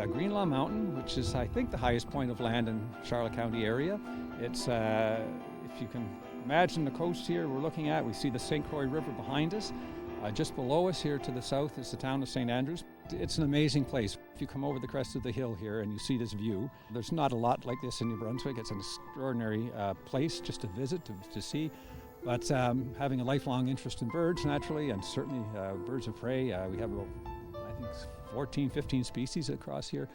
Greenlaw Mountain, which is, I think, the highest point of land in Charlotte County area. It's, if you can imagine the coast here we're looking at, we see the St. Croix River behind us. Just below us here to the south is the town of St. Andrews. It's an amazing place. If you come over the crest of the hill here and you see this view, there's not a lot like this in New Brunswick. It's an extraordinary place just to visit, to see. But having a lifelong interest in birds, naturally, and certainly birds of prey, we have about, I think, 14, 15 species across here.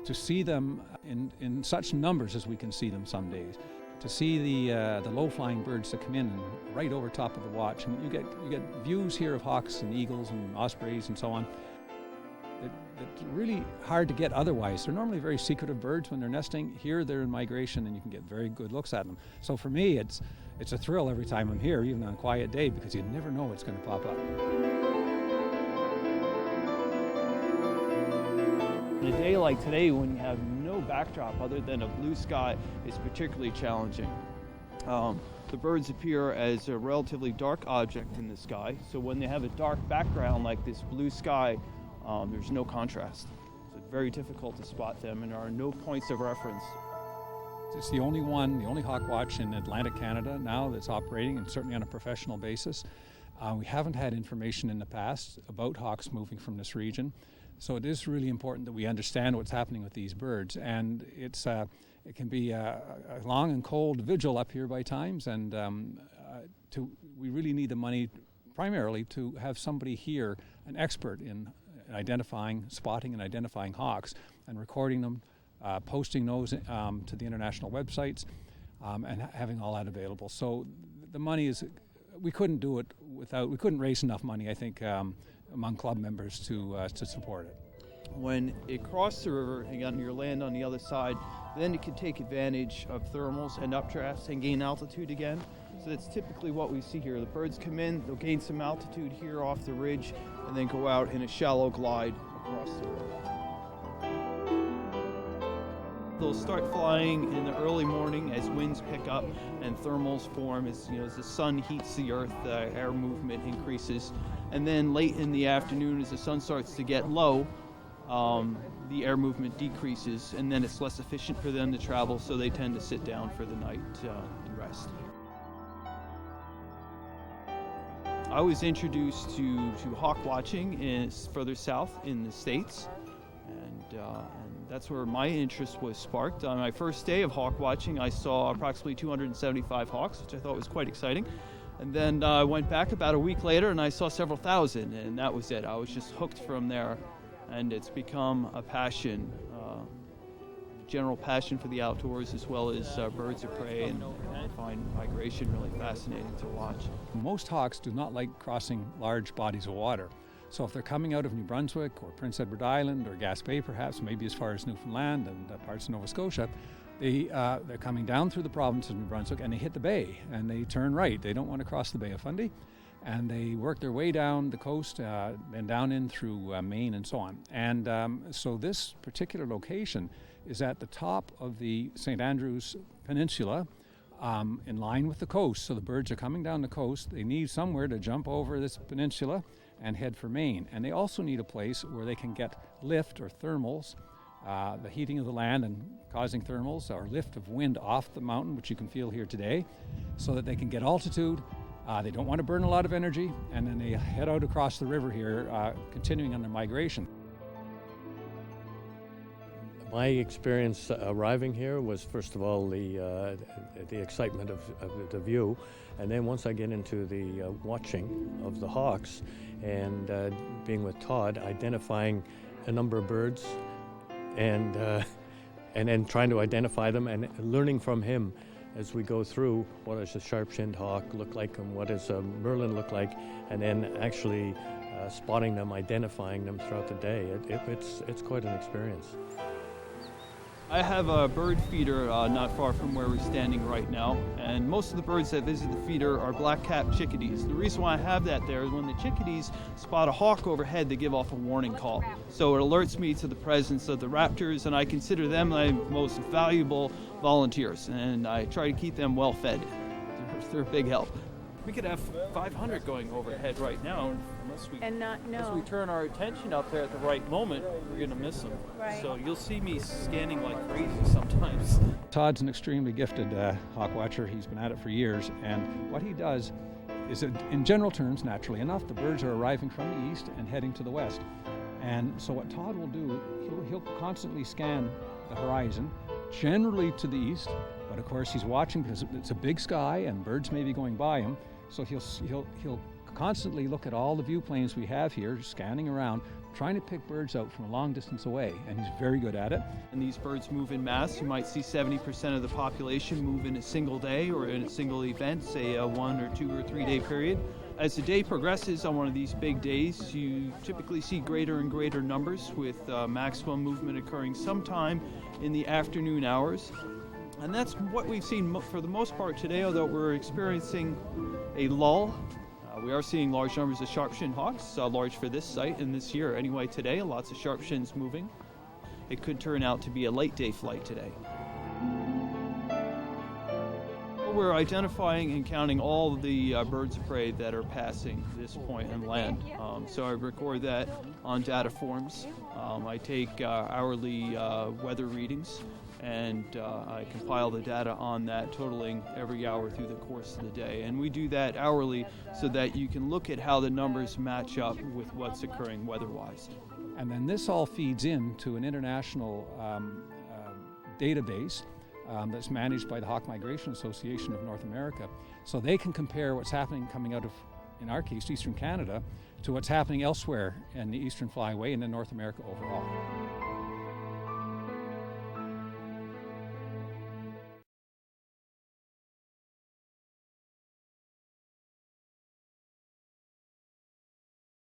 To see them in such numbers as we can see them some days, to see the low-flying birds that come in and right over top of the watch, and you get views here of hawks and eagles and ospreys and so on. It's really hard to get otherwise. They're normally very secretive birds when they're nesting. Here they're in migration and you can get very good looks at them. So for me, it's a thrill every time I'm here, even on a quiet day, because you never know what's going to pop up. On a day like today, when you have no backdrop other than a blue sky, it's particularly challenging. The birds appear as a relatively dark object in the sky, so when they have a dark background like this blue sky, there's no contrast. So it's very difficult to spot them, and there are no points of reference. It's the only hawk watch in Atlantic Canada now that's operating, and certainly on a professional basis. We haven't had information in the past about hawks moving from this region. So it is really important that we understand what's happening with these birds, and it can be a long and cold vigil up here by times, and we really need the money primarily to have somebody here, an expert in spotting and identifying hawks, and recording them, posting those to the international websites, and having all that available. So the money is, we couldn't do it we couldn't raise enough money, I think, among club members to support it. When it crosses the river and on your land on the other side, then it can take advantage of thermals and updrafts and gain altitude again. So that's typically what we see here. The birds come in, they'll gain some altitude here off the ridge, and then go out in a shallow glide across the river. They'll start flying in the early morning as winds pick up and thermals form as the sun heats the earth, the air movement increases. And then late in the afternoon, as the sun starts to get low, the air movement decreases, and then it's less efficient for them to travel, so they tend to sit down for the night and rest. I was introduced to hawk watching further south in the States, and that's where my interest was sparked. On my first day of hawk watching, I saw approximately 275 hawks, which I thought was quite exciting. And then I went back about a week later and I saw several thousand, and that was it. I was just hooked from there, and it's become a passion, general passion for the outdoors, as well as birds of prey, and I find migration really fascinating to watch. Most hawks do not like crossing large bodies of water. So if they're coming out of New Brunswick or Prince Edward Island or Gaspé perhaps, maybe as far as Newfoundland and parts of Nova Scotia, they're coming down through the province of New Brunswick and they hit the bay and they turn right. They don't want to cross the Bay of Fundy, and they work their way down the coast and down in through Maine and so on. And so this particular location is at the top of the St. Andrews Peninsula, in line with the coast. So the birds are coming down the coast. They need somewhere to jump over this peninsula and head for Maine. And they also need a place where they can get lift or thermals, the heating of the land and causing thermals, or lift of wind off the mountain, which you can feel here today, so that they can get altitude. They don't want to burn a lot of energy, and then they head out across the river here, continuing on their migration. My experience arriving here was, first of all, the excitement of the view, and then once I get into the watching of the hawks and being with Todd, identifying a number of birds, and then trying to identify them and learning from him as we go through what does a sharp-shinned hawk look like and what does a merlin look like, and then actually spotting them, identifying them throughout the day. It's quite an experience. I have a bird feeder not far from where we're standing right now, and most of the birds that visit the feeder are black-capped chickadees. The reason why I have that there is when the chickadees spot a hawk overhead, they give off a warning call. So it alerts me to the presence of the raptors, and I consider them my most valuable volunteers, and I try to keep them well fed. They're a big help. We could have 500 going overhead right now, unless we turn our attention up there at the right moment, we're going to miss them. Right. So you'll see me scanning like crazy sometimes. Todd's an extremely gifted hawk watcher. He's been at it for years, and what he does is, in general terms, naturally enough, the birds are arriving from the east and heading to the west. And so what Todd will do, he'll constantly scan the horizon, generally to the east, but of course he's watching because it's a big sky and birds may be going by him. So he'll constantly look at all the view planes we have here, scanning around, trying to pick birds out from a long distance away, and he's very good at it. And these birds move in mass. You might see 70% of the population move in a single day or in a single event, say a 1 or 2 or 3 day period. As the day progresses on one of these big days, you typically see greater and greater numbers, with maximum movement occurring sometime in the afternoon hours. And that's what we've seen for the most part today, although we're experiencing a lull. We are seeing large numbers of sharp-shinned hawks, large for this site and this year anyway today, lots of sharp-shins moving. It could turn out to be a late day flight today. We're identifying and counting all the birds of prey that are passing this point and land. So I record that on data forms. I take hourly weather readings, and I compile the data on that, totaling every hour through the course of the day. And we do that hourly so that you can look at how the numbers match up with what's occurring weather-wise. And then this all feeds into an international database that's managed by the Hawk Migration Association of North America. So they can compare what's happening coming out of, in our case, Eastern Canada, to what's happening elsewhere in the Eastern Flyway and in North America overall.